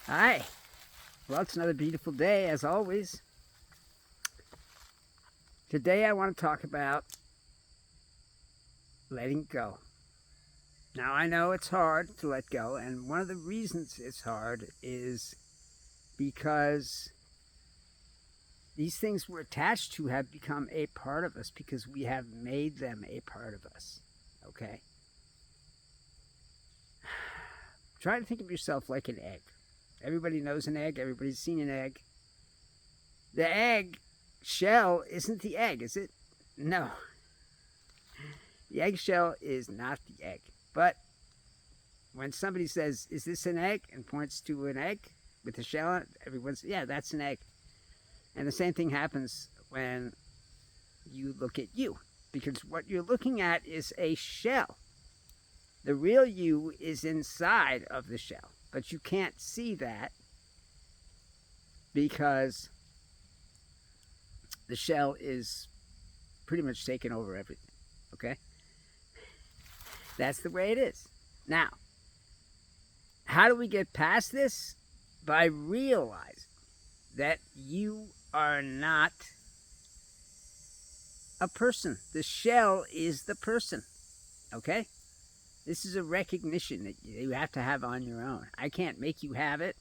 Hi. Well, it's another beautiful day, as always. Today, I want to talk about letting go. Now, I know it's hard to let go, and one of the reasons it's hard is because these things we're attached to have become a part of us because we have made them a part of us. Okay? Try to think of yourself like an egg. Everybody knows an egg, everybody's seen an egg. The egg shell isn't the egg, is it? No. The eggshell is not the egg. But when somebody says, "Is this an egg?" and points to an egg with a shell on it, everyone's, yeah, that's an egg. And the same thing happens when you look at you, because what you're looking at is a shell. The real you is inside of the shell, but you can't see that because the shell is pretty much taken over everything. Okay? That's the way it is. Now, how do we get past this? By realizing that you are not a person. The shell is the person. Okay? This is a recognition that you have to have on your own. I can't make you have it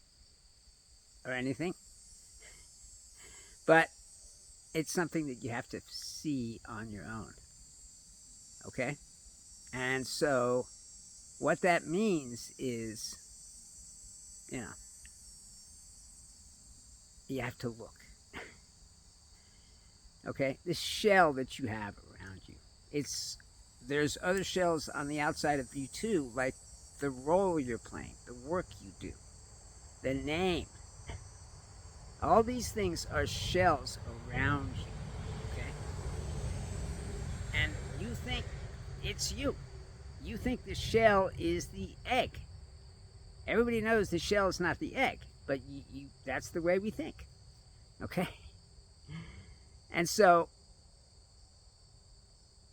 or anything, but it's something that you have to see on your own. Okay? And so, what that means is, you know, you have to look. Okay? This shell that you have around you, there's other shells on the outside of you too, like the role you're playing, the work you do, the name. All these things are shells around you. Okay? And you think it's you. You think the shell is the egg. Everybody knows the shell is not the egg, but that's the way we think. Okay? And so,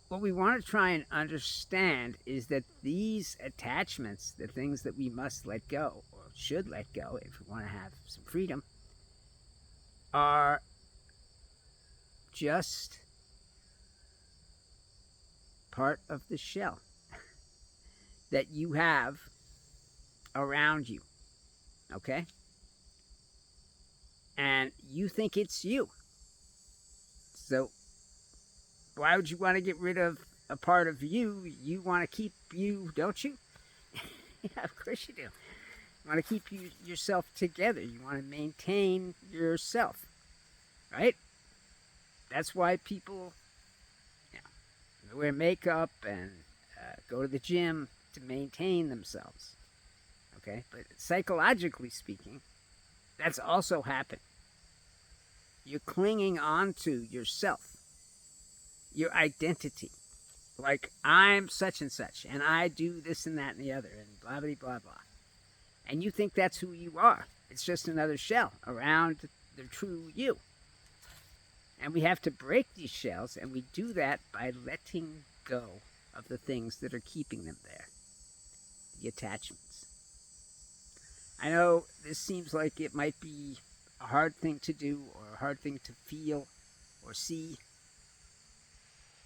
what we want to try and understand is that these attachments, the things that we must let go or should let go if we want to have some freedom, are just part of the shell that you have around you. Okay? And you think it's you. So, why would you want to get rid of a part of you? You want to keep you, don't you? Yeah, of course you do. You want to keep yourself together. You want to maintain yourself, right? That's why people, you know, wear makeup and go to the gym to maintain themselves. Okay, but psychologically speaking, that's also happening. You're clinging on to yourself, your identity. Like, I'm such and such, and I do this and that and the other, and blah, blah, blah, blah. And you think that's who you are. It's just another shell around the true you. And we have to break these shells, and we do that by letting go of the things that are keeping them there, the attachments. I know this seems like it might be a hard thing to do or a hard thing to feel or see.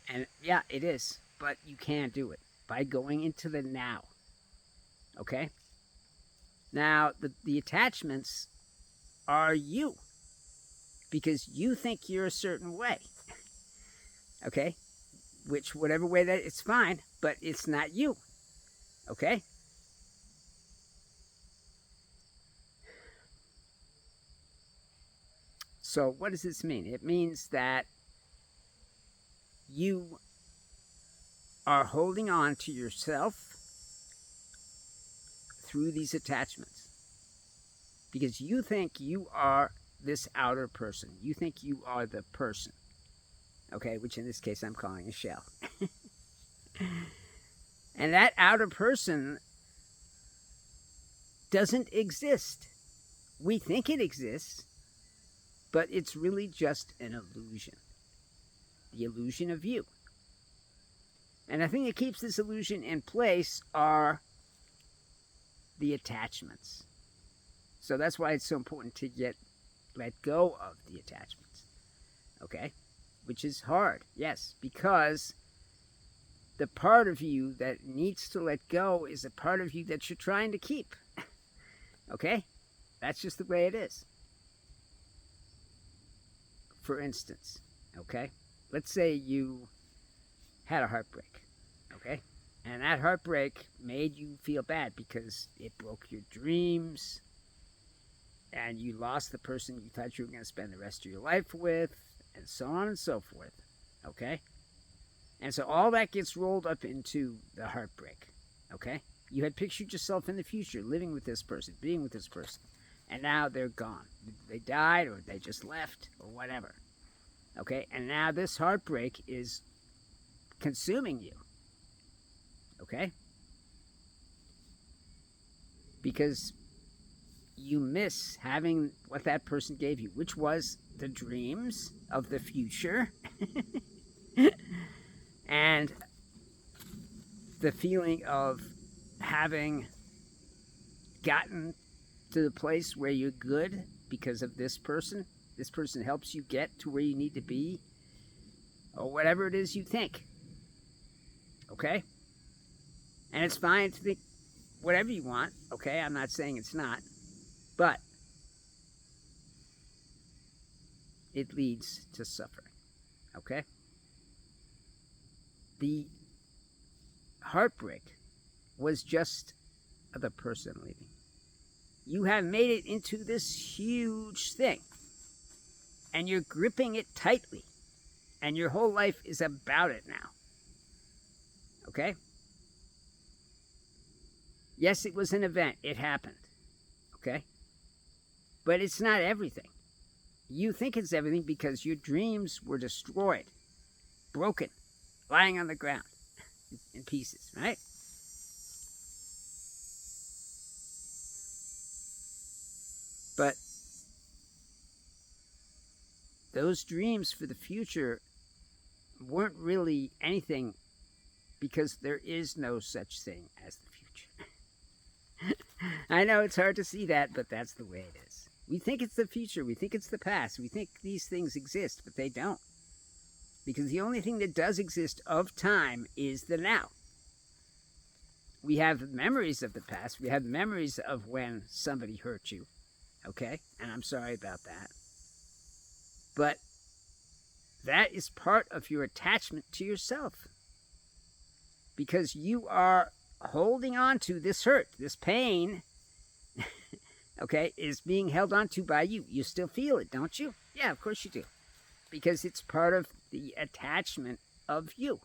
And yeah, it is. But you can do it by going into the now. Okay? Now, the attachments are you because you think you're a certain way. Okay? Which, whatever way that it's fine, but it's not you. Okay? So, what does this mean? It means that you are holding on to yourself through these attachments because you think you are this outer person. You think you are the person. Okay, which in this case I'm calling a shell. And that outer person doesn't exist. We think it exists, but it's really just an illusion. The illusion of you. And the thing that keeps this illusion in place are the attachments. So that's why it's so important to let go of the attachments. Okay? Which is hard, yes, because the part of you that needs to let go is a part of you that you're trying to keep. Okay? That's just the way it is. For instance, okay? Let's say you had a heartbreak, okay? And that heartbreak made you feel bad because it broke your dreams and you lost the person you thought you were going to spend the rest of your life with, and so on and so forth, okay? And so all that gets rolled up into the heartbreak, okay? You had pictured yourself in the future, living with this person, being with this person, and now they're gone. They died or they just left or whatever, okay? And now this heartbreak is consuming you, okay? Because you miss having what that person gave you, which was the dreams of the future and the feeling of having gotten to the place where you're good because of this person. This person helps you get to where you need to be, or whatever it is you think. Okay? And it's fine to think whatever you want, okay? I'm not saying it's not. But it leads to suffering, okay? The heartbreak was just the person leaving. You have made it into this huge thing, and you're gripping it tightly, and your whole life is about it now, okay? Yes, it was an event. It happened, okay? But it's not everything. You think it's everything because your dreams were destroyed, broken, lying on the ground in pieces, right? But those dreams for the future weren't really anything because there is no such thing as the future. I know it's hard to see that, but that's the way it is. We think it's the future. We think it's the past. We think these things exist, but they don't. Because the only thing that does exist of time is the now. We have memories of the past. We have memories of when somebody hurt you. Okay? And I'm sorry about that. But that is part of your attachment to yourself. Because you are holding on to this hurt, this pain, okay, is being held on to by you. You still feel it, don't you? Yeah, of course you do. Because it's part of the attachment of you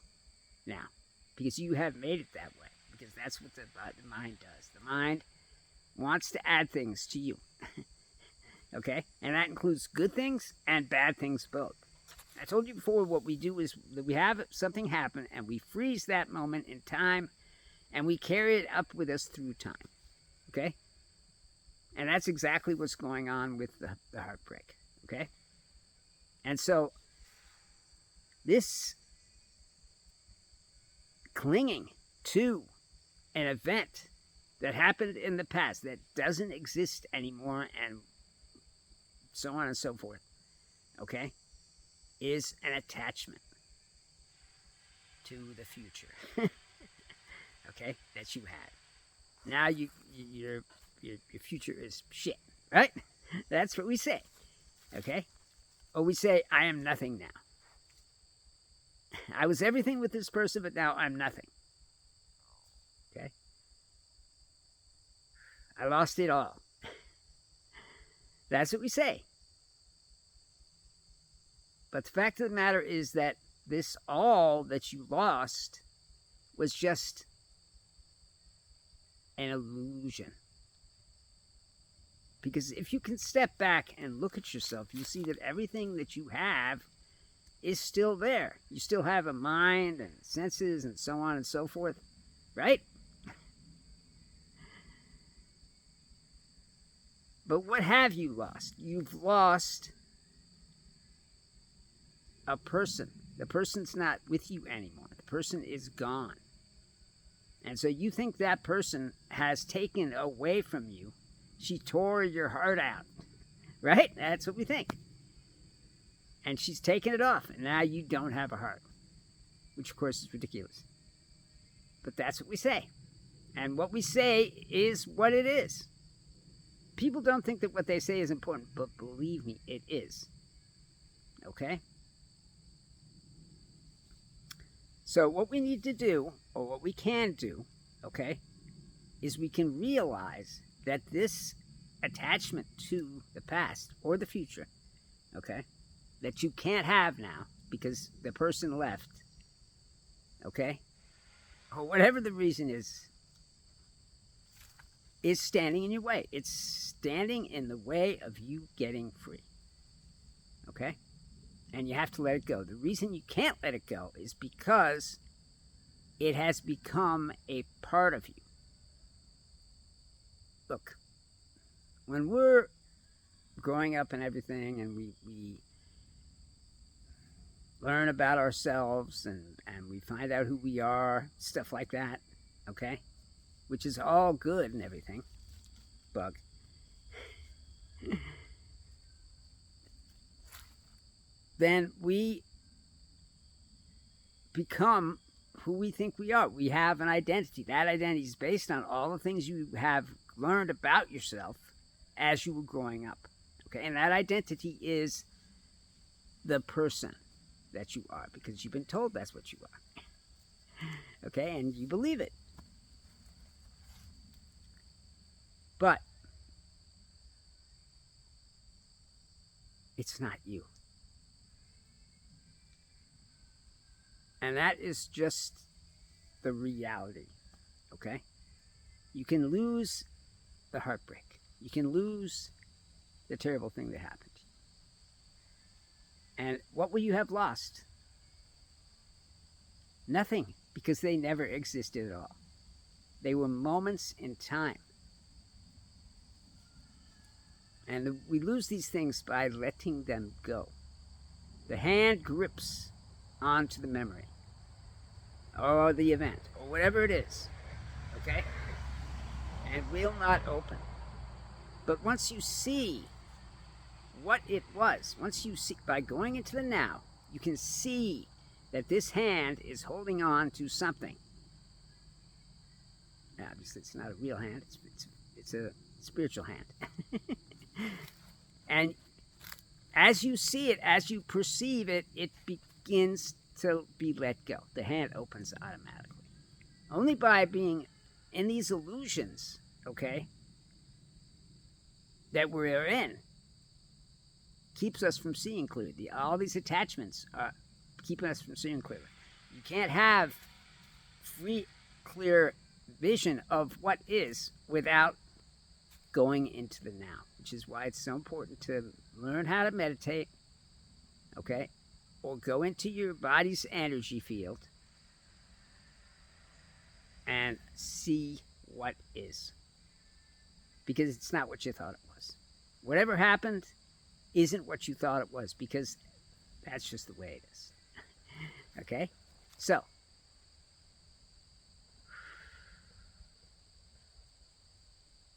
now. Because you have made it that way. Because that's what the mind does. The mind wants to add things to you. Okay? And that includes good things and bad things both. I told you before, what we do is that we have something happen and we freeze that moment in time and we carry it up with us through time. Okay? And that's exactly what's going on with the heartbreak. Okay? And so, this clinging to an event that happened in the past that doesn't exist anymore and so on and so forth, okay, is an attachment to the future, okay, that you had. Now your future is shit, right? That's what we say, okay? Or we say, I am nothing now. I was everything with this person, but now I'm nothing. Okay? I lost it all. That's what we say. But the fact of the matter is that this all that you lost was just an illusion. Because if you can step back and look at yourself, you see that everything that you have is still there. You still have a mind and senses and so on and so forth, right? But what have you lost? You've lost a person. The person's not with you anymore. The person is gone. And so you think that person has taken away from you She tore your heart out, right? That's what we think. And she's taken it off, and now you don't have a heart, which of course is ridiculous. But that's what we say. And what we say is what it is. People don't think that what they say is important, but believe me, it is. Okay? So what we need to do, or what we can do, okay, is we can realize that this attachment to the past or the future, okay, that you can't have now because the person left, okay, or whatever the reason is standing in your way. It's standing in the way of you getting free, okay? And you have to let it go. The reason you can't let it go is because it has become a part of you. Look, when we're growing up and everything, and we learn about ourselves and we find out who we are, stuff like that, okay? Which is all good and everything. Bug. Then we become who we think we are. We have an identity. That identity is based on all the things you have learned about yourself as you were growing up. Okay, and that identity is the person that you are because you've been told that's what you are. Okay, and you believe it. But it's not you. And that is just the reality, okay? You can lose the heartbreak. You can lose the terrible thing that happened. And what will you have lost? Nothing, because they never existed at all. They were moments in time. And we lose these things by letting them go. The hand grips onto the memory or the event or whatever it is, okay? And will not open. But once you see what it was, once you see, by going into the now, you can see that this hand is holding on to something. Now, obviously, it's not a real hand, it's a spiritual hand. And as you see it, as you perceive it, it begins to be let go. The hand opens automatically. Only by being in these illusions, okay, that we're in, keeps us from seeing clearly. All these attachments are keeping us from seeing clearly. You can't have free, clear vision of what is without going into the now, which is why it's so important to learn how to meditate, okay? Or go into your body's energy field and see what is. Because it's not what you thought it was. Whatever happened isn't what you thought it was, because that's just the way it is. Okay? So,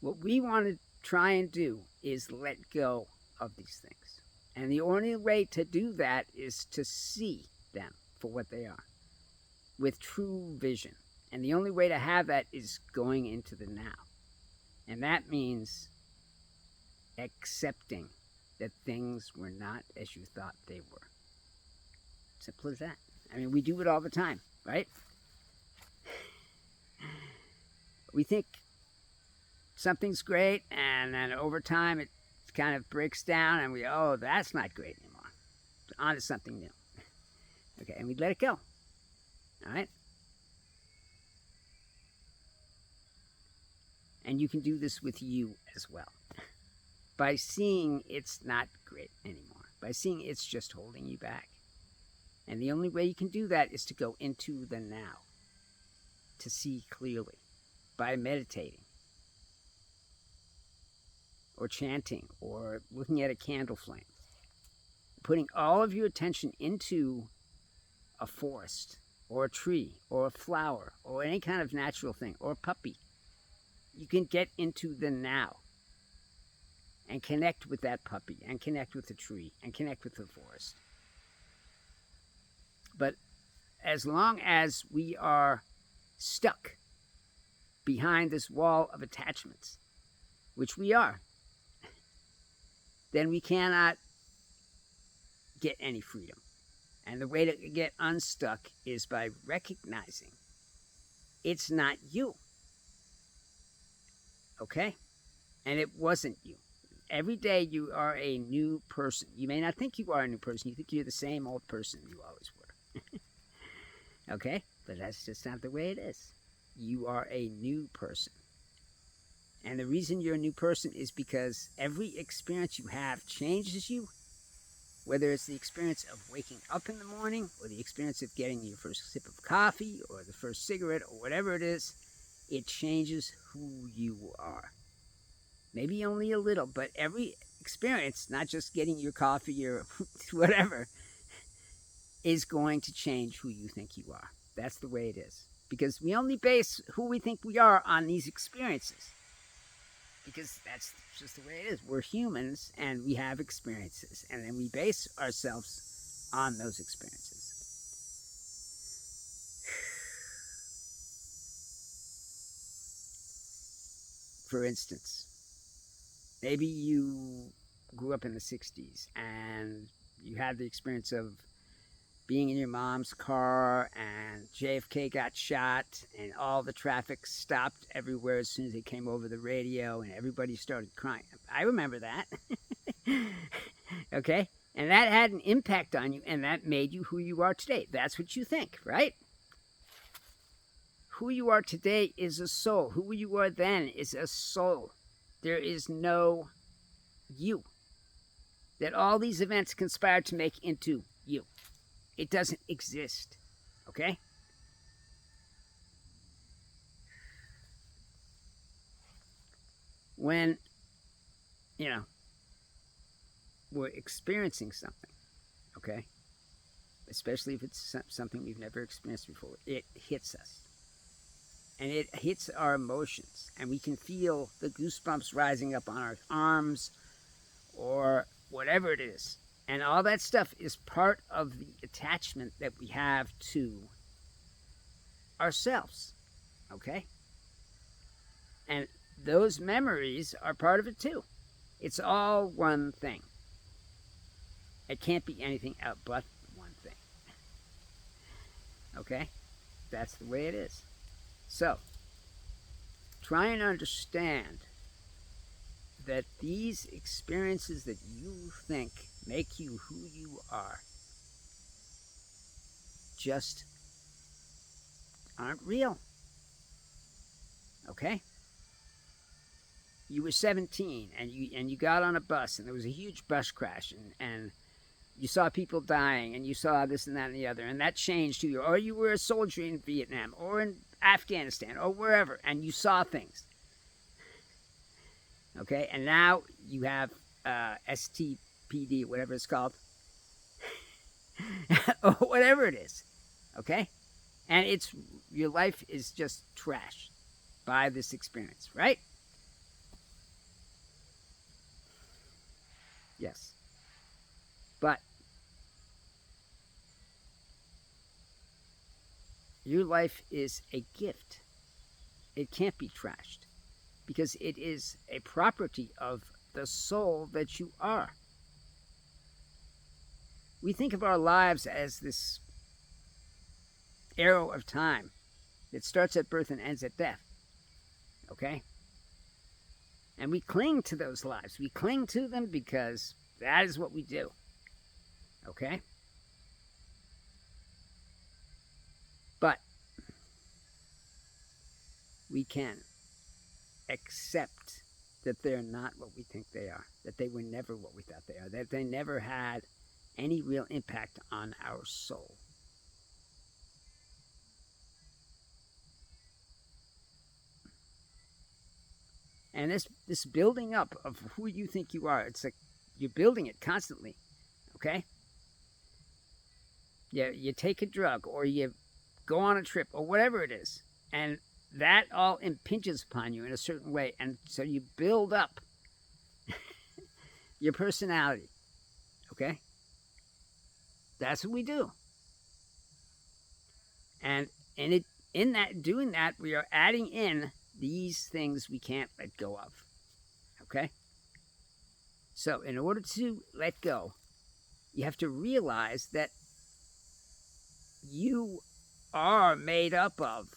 what we want to try and do is let go of these things. And the only way to do that is to see them for what they are, with true vision. And the only way to have that is going into the now. And that means accepting that things were not as you thought they were. Simple as that. I mean, we do it all the time, right? We think something's great, and then over time it kind of breaks down, and oh, that's not great anymore. On to something new. Okay, and we let it go. All right? And you can do this with you as well. By seeing it's not great anymore. By seeing it's just holding you back. And the only way you can do that is to go into the now. To see clearly. By meditating. Or chanting. Or looking at a candle flame. Putting all of your attention into a forest. Or a tree. Or a flower. Or any kind of natural thing. Or a puppy. You can get into the now. and connect with that puppy and connect with the tree and connect with the forest. But as long as we are stuck behind this wall of attachments, which we are, then we cannot get any freedom. And the way to get unstuck is by recognizing it's not you. Okay? And it wasn't you. Every day you are a new person. You may not think you are a new person. You think you're the same old person you always were. Okay? But that's just not the way it is. You are a new person. And the reason you're a new person is because every experience you have changes you. Whether it's the experience of waking up in the morning, or the experience of getting your first sip of coffee, or the first cigarette, or whatever it is, it changes who you are. Maybe only a little, but every experience, not just getting your coffee or whatever, is going to change who you think you are. That's the way it is. Because we only base who we think we are on these experiences. Because that's just the way it is. We're humans and we have experiences. And then we base ourselves on those experiences. For instance, maybe you grew up in the 60s and you had the experience of being in your mom's car and JFK got shot and all the traffic stopped everywhere as soon as they came over the radio and everybody started crying. I remember that. Okay? And that had an impact on you and that made you who you are today. That's what you think, right? Who you are today is a soul. Who you are then is a soul. There is no you that all these events conspire to make into you. It doesn't exist, okay? When, we're experiencing something, okay? Especially if it's something we've never experienced before, it hits us. And it hits our emotions. And we can feel the goosebumps rising up on our arms or whatever it is. And all that stuff is part of the attachment that we have to ourselves, okay? And those memories are part of it too. It's all one thing. It can't be anything else but one thing. Okay? That's the way it is. So, try and understand that these experiences that you think make you who you are just aren't real. Okay? You were 17 and you got on a bus and there was a huge bus crash and you saw people dying and you saw this and that and the other and that changed who you are. Or you were a soldier in Vietnam or in Afghanistan or wherever and you saw things. Okay? And now you have STPD, whatever it's called. Or whatever it is. Okay? And your life is just trashed by this experience, right? Yes. But your life is a gift. It can't be trashed because it is a property of the soul that you are. We think of our lives as this arrow of time that starts at birth and ends at death. Okay? And we cling to those lives. We cling to them because that is what we do. Okay? But we can accept that they're not what we think they are, that they were never what we thought they are, that they never had any real impact on our soul. And this building up of who you think you are, it's like you're building it constantly, okay? You take a drug or you go on a trip or whatever it is, and that all impinges upon you in a certain way, and so you build up your personality. Okay? That's what we do. And in that doing that, we are adding in these things we can't let go of. Okay? So, in order to let go, you have to realize that you are made up of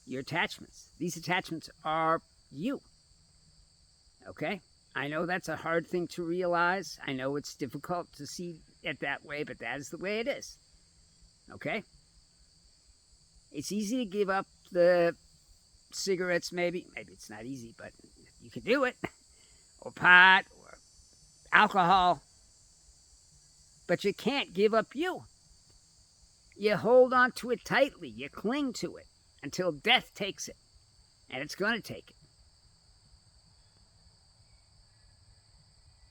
your attachments. These attachments are you. Okay? I know that's a hard thing to realize. I know it's difficult to see it that way, but that is the way it is. Okay? It's easy to give up the cigarettes, maybe. Maybe it's not easy, but you can do it. Or pot, or alcohol. But you can't give up you. You hold on to it tightly. You cling to it until death takes it. And it's going to take it.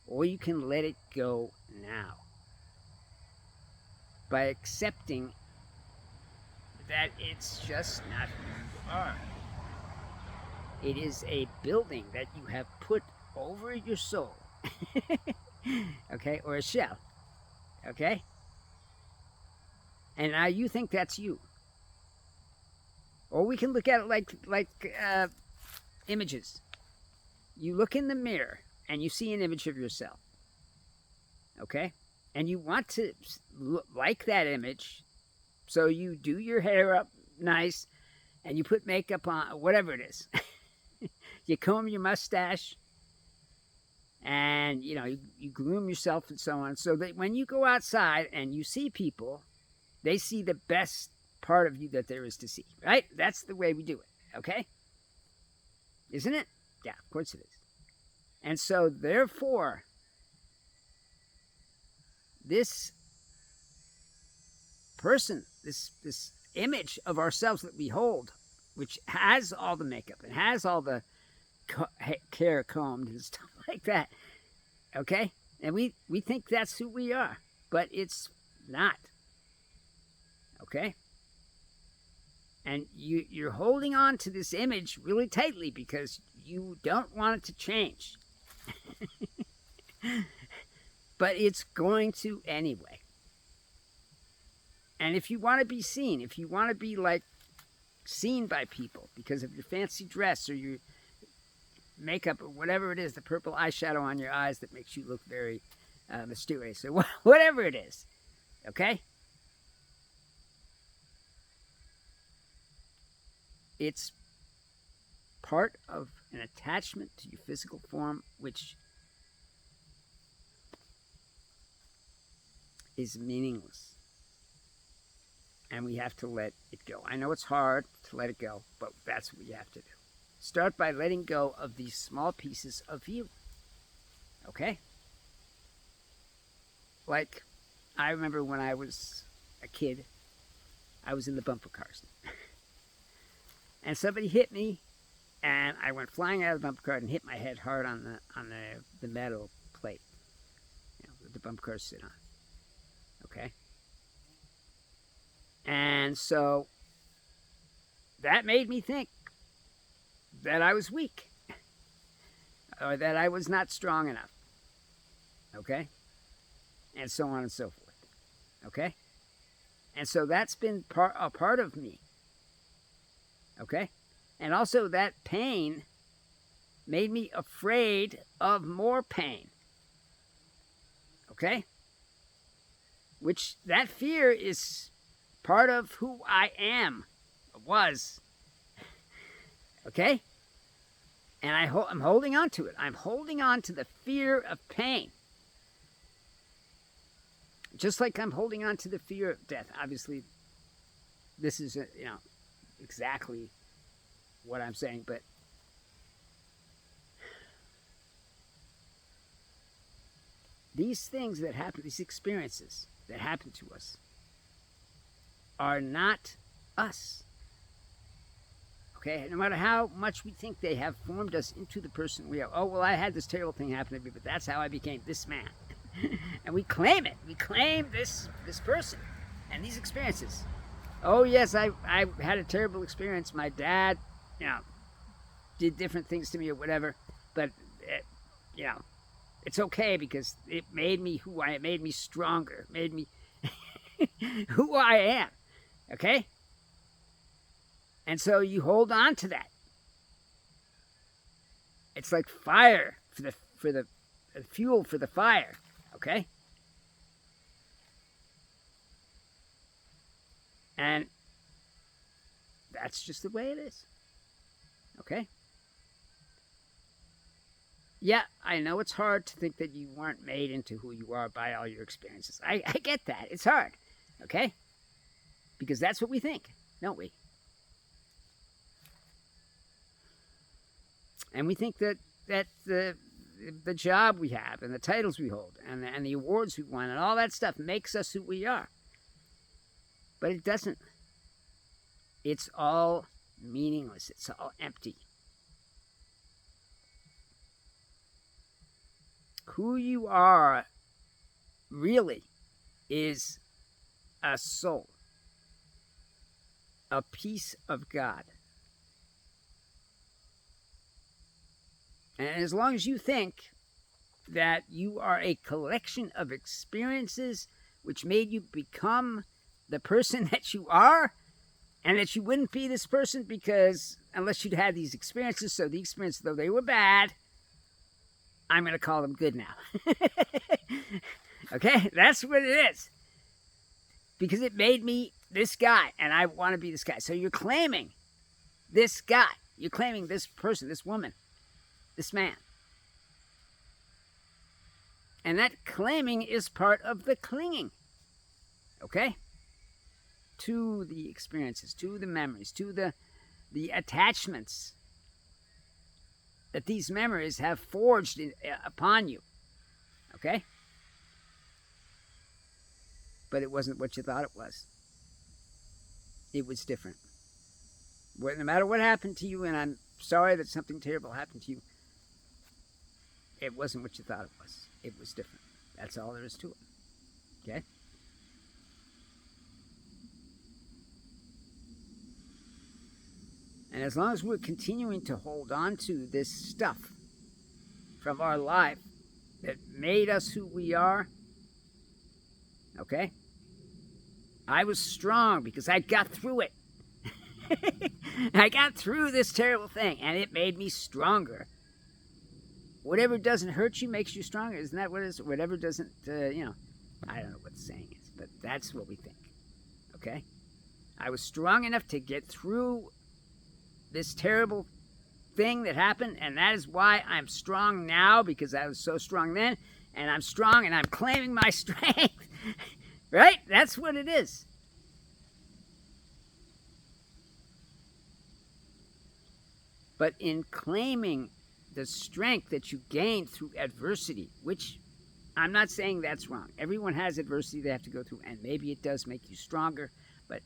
Or you can let it go now by accepting that it's just not who you are. It is a building that you have put over your soul. Okay? Or a shell. Okay? And now you think that's you. Or we can look at it like images. You look in the mirror and you see an image of yourself. Okay? And you want to look like that image, so you do your hair up nice and you put makeup on, whatever it is. You comb your mustache and, you groom yourself and so on, so that when you go outside and you see people, they see the best part of you that there is to see, right? That's the way we do it, okay? Isn't it? Yeah, of course it is. And so, therefore, this person, this image of ourselves that we hold, which has all the makeup and has all the hair combed and stuff like that, okay? And we think that's who we are, but it's not, okay? And you're holding on to this image really tightly because you don't want it to change. But it's going to anyway. And if you want to be seen, if you want to be seen by people because of your fancy dress or your makeup or whatever it is, the purple eyeshadow on your eyes that makes you look very mysterious or whatever it is, okay? It's part of an attachment to your physical form, which is meaningless. And we have to let it go. I know it's hard to let it go, but that's what you have to do. Start by letting go of these small pieces of you. Okay? Like, I remember when I was a kid, I was in the bumper cars. And somebody hit me, and I went flying out of the bumper car and hit my head hard on the metal plate that the bumper cars sit on. Okay? And so that made me think that I was weak or that I was not strong enough. Okay? And so on and so forth. Okay? And so that's been a part of me. Okay? And also that pain made me afraid of more pain. Okay? Which that fear is part of who I am, was. Okay? And I'm holding on to it. I'm holding on to the fear of pain. Just like I'm holding on to the fear of death. Obviously, this is, exactly what I'm saying, but these things that happen, these experiences that happen to us, are not us. Okay? No matter how much we think they have formed us into the person we are. Oh, well, I had this terrible thing happen to me, but that's how I became this man. And we claim it. We claim this person and these experiences. Oh, yes, I had a terrible experience. My dad, did different things to me or whatever. But, It's okay because it made me it made me stronger, made me who I am. Okay? And so you hold on to that. It's like fire for the fuel for the fire. Okay? And that's just the way it is. Okay? Yeah, I know it's hard to think that you weren't made into who you are by all your experiences. I get that. It's hard. Okay? Because that's what we think, don't we? And we think that the job we have and the titles we hold and the awards we won and all that stuff makes us who we are. But it doesn't. It's all meaningless. It's all empty. Who you are really is a soul, a piece of God. And as long as you think that you are a collection of experiences which made you become the person that you are, and that you wouldn't be this person because unless you'd had these experiences, so the experiences, though they were bad, I'm going to call them good now. Okay? That's what it is. Because it made me this guy, and I want to be this guy. So you're claiming this guy. You're claiming this person, this woman, this man. And that claiming is part of the clinging. Okay? To the experiences, to the memories, to the attachments that these memories have forged upon you. Okay? But it wasn't what you thought it was. It was different. No matter what happened to you, and I'm sorry that something terrible happened to you, it wasn't what you thought it was. It was different. That's all there is to it. Okay? And as long as we're continuing to hold on to this stuff from our life that made us who we are, okay? I was strong because I got through it. I got through this terrible thing, and it made me stronger. Whatever doesn't hurt you makes you stronger. Isn't that what it is? Whatever doesn't, I don't know what the saying is, but that's what we think. Okay? I was strong enough to get through this terrible thing that happened, and that is why I'm strong now, because I was so strong then, and I'm strong and I'm claiming my strength. Right? That's what it is. But in claiming the strength that you gain through adversity, which I'm not saying that's wrong. Everyone has adversity they have to go through, and maybe it does make you stronger, but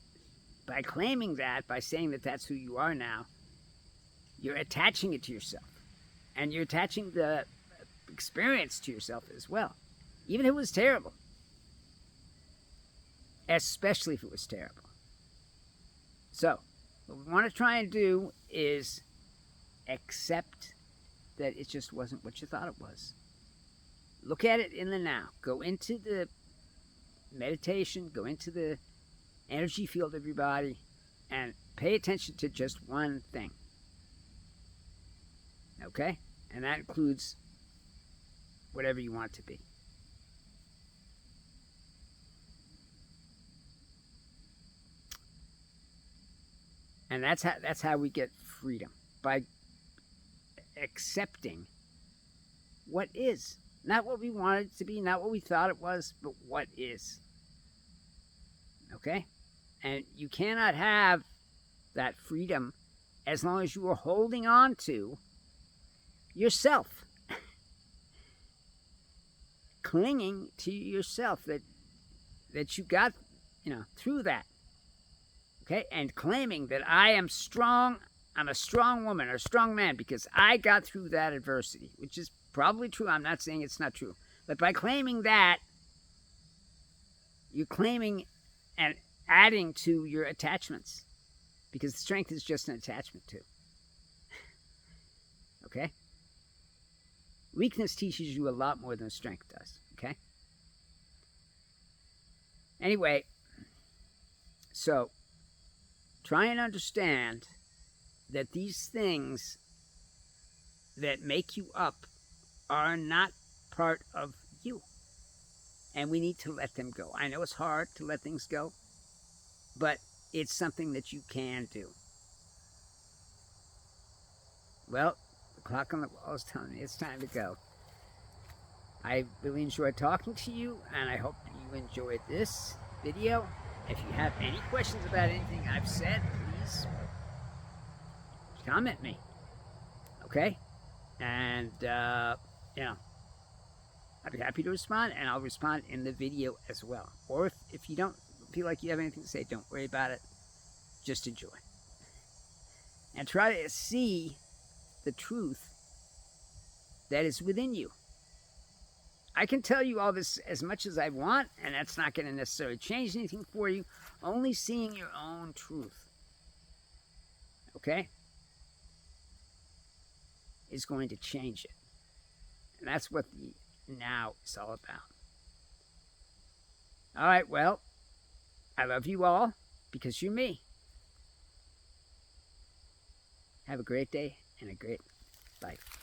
by claiming that, by saying that that's who you are now, you're attaching it to yourself. And you're attaching the experience to yourself as well. Even if it was terrible. Especially if it was terrible. So, what we want to try and do is accept that it just wasn't what you thought it was. Look at it in the now. Go into the meditation, go into the energy field of your body, and pay attention to just one thing. Okay? And that includes whatever you want it to be. And that's how we get freedom. By accepting what is. Not what we want it to be, not what we thought it was, but what is. Okay? And you cannot have that freedom as long as you are holding on to yourself. Clinging to yourself that you got, through that. Okay? And claiming that I am strong, I'm a strong woman or a strong man because I got through that adversity, which is probably true. I'm not saying it's not true. But by claiming that, you're claiming and adding to your attachments. Because strength is just an attachment too. Okay? Weakness teaches you a lot more than strength does, okay? Anyway, so try and understand that these things that make you up are not part of you. And we need to let them go. I know it's hard to let things go, but it's something that you can do. Well, the clock on the wall is telling me it's time to go. I really enjoyed talking to you, and I hope you enjoyed this video. If you have any questions about anything I've said, please comment me. Okay? And, you know, I'd be happy to respond, and I'll respond in the video as well. Or if you don't feel like you have anything to say, don't worry about it. Just enjoy. And try to see the truth that is within you. I can tell you all this as much as I want, and that's not going to necessarily change anything for you. Only seeing your own truth, okay, is going to change it. And that's what the now is all about. All right, well, I love you all because you're me. Have a great day and a great life.